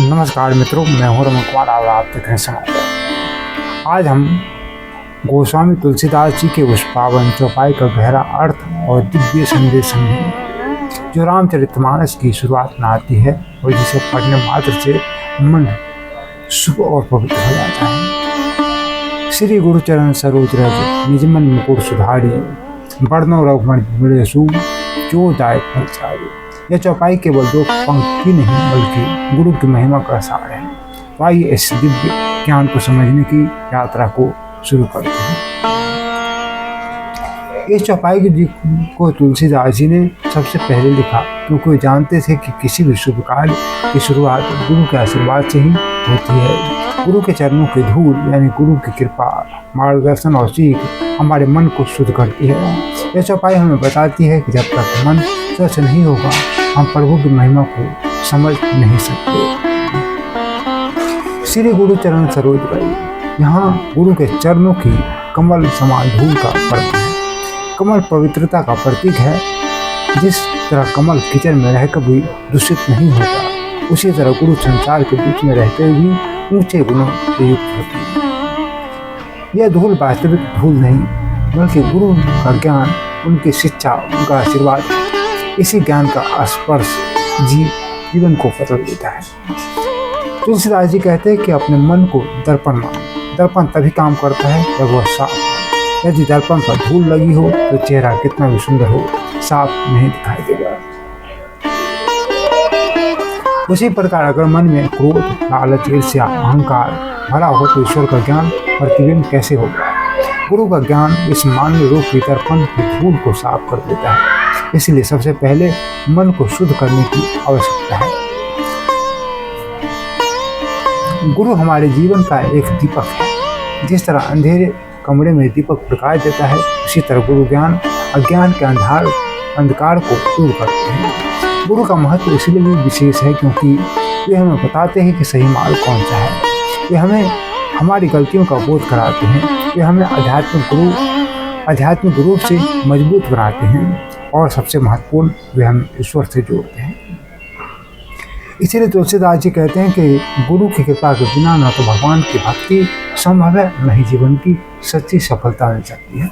नमस्कार मित्रों, मैं हूं रमन कुमार और आप देख रहे हैं समाचार। आज हम गोस्वामी तुलसीदास जी के उस पावन चौपाई का गहरा अर्थ और दिव्य संदेश समझेंगे जो रामचरितमानस की शुरुआत में आती है और जिसे पढ़ने मात्र से मन शुभ और पवित्र हो जाता है। श्री गुरुचरण सरोज रज निजमन मुकुर सुधारी, बरनो रघुमण मिले सु जो दायक फलचारी। यह चौपाई केवल दो पंक्ति नहीं बल्कि गुरु की महिमा का सार है। तो आइए इस दिव्य ज्ञान को समझने की यात्रा को शुरू करते हैं। इस चौपाई को तुलसीदास जी ने सबसे पहले लिखा क्योंकि वे जानते थे कि किसी भी शुभ कार्य की शुरुआत गुरु के आशीर्वाद से ही होती है। गुरु के चरणों की धूल यानी गुरु की कृपा, मार्गदर्शन और सीख हमारे मन को शुद्ध करती है। यह चौपाई हमें बताती है कि जब तक मन स्वच्छ नहीं होगा हम प्रभु की महिमा को समझ नहीं सकते। श्री गुरु चरण सरोज रज, यहाँ गुरु के चरणों की कमल समान धूल का प्रतीक है। कमल पवित्रता का प्रतीक है। जिस तरह कमल कीचड़ में रहकर भी दूषित नहीं होता, उसी तरह गुरु संसार के बीच में रहते हुए भी ऊंचे गुणों से युक्त होती है। यह धूल वास्तविक धूल नहीं बल्कि गुरु का ज्ञान, उनकी शिक्षा, उनका आशीर्वाद है। इसी ज्ञान का स्पर्श जीवन को बदल देता है। तुलसीदास जी कहते हैं कि अपने मन को दर्पण मानो। दर्पण तभी काम करता है जब वह साफ हो। यदि दर्पण पर धूल लगी हो तो चेहरा कितना भी सुंदर हो, साफ नहीं दिखाई देगा। उसी प्रकार अगर मन में क्रोध, लालच, ईर्ष्या, अहंकार भरा हो तो ईश्वर का ज्ञान प्रतिबिंब कैसे होगा। गुरु का ज्ञान इस मानव रूप की दर्पण की धूल को साफ कर देता है। इसलिए सबसे पहले मन को शुद्ध करने की आवश्यकता है। गुरु हमारे जीवन का एक दीपक है। जिस तरह अंधेरे कमरे में दीपक प्रकाश देता है, उसी तरह गुरु ज्ञान अज्ञान के अंधकार को दूर करते हैं। गुरु का महत्व इसलिए भी विशेष है क्योंकि वे हमें बताते हैं कि सही मार्ग कौन सा है। वे हमें हमारी गलतियों का बोध कराते हैं। वे हमें आध्यात्मिक रूप से मजबूत बनाते हैं और सबसे महत्वपूर्ण वे हम ईश्वर से जोड़ते हैं। इसीलिए तुलसीदास जी कहते हैं कि गुरु की कृपा के बिना न तो भगवान की भक्ति संभव है, न ही जीवन की सच्ची सफलता मिल सकती है।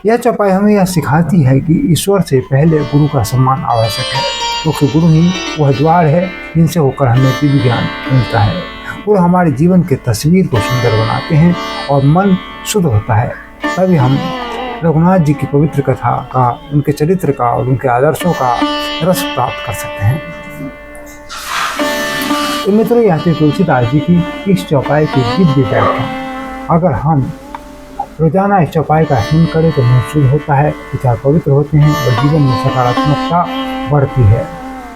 यह चौपाई हमें यह सिखाती है कि ईश्वर से पहले गुरु का सम्मान आवश्यक है क्योंकि गुरु ही वह द्वार है जिनसे होकर हमें दिव्य ज्ञान मिलता है। गुरु हमारे जीवन की तस्वीर को सुंदर बनाते हैं और मन शुद्ध होता है। तभी हम रघुनाथ जी की पवित्र कथा का, उनके चरित्र का और उनके आदर्शों का रस प्राप्त कर सकते हैं। तो मित्रों, यह थी तुलसीदास जी की इस चौपाई की दिव्य व्याख्या। अगर हम रोजाना इस चौपाई का स्मरण करें तो मन शुद्ध होता है, विचार पवित्र होते हैं और जीवन में सकारात्मकता बढ़ती है।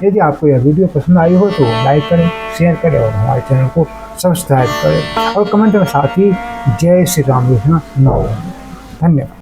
यदि आपको यह वीडियो पसंद आई हो तो लाइक करें, शेयर करें और हमारे चैनल को सब्सक्राइब करें और कमेंट में साथ ही जय श्री राम लिखना न भूलें। धन्यवाद।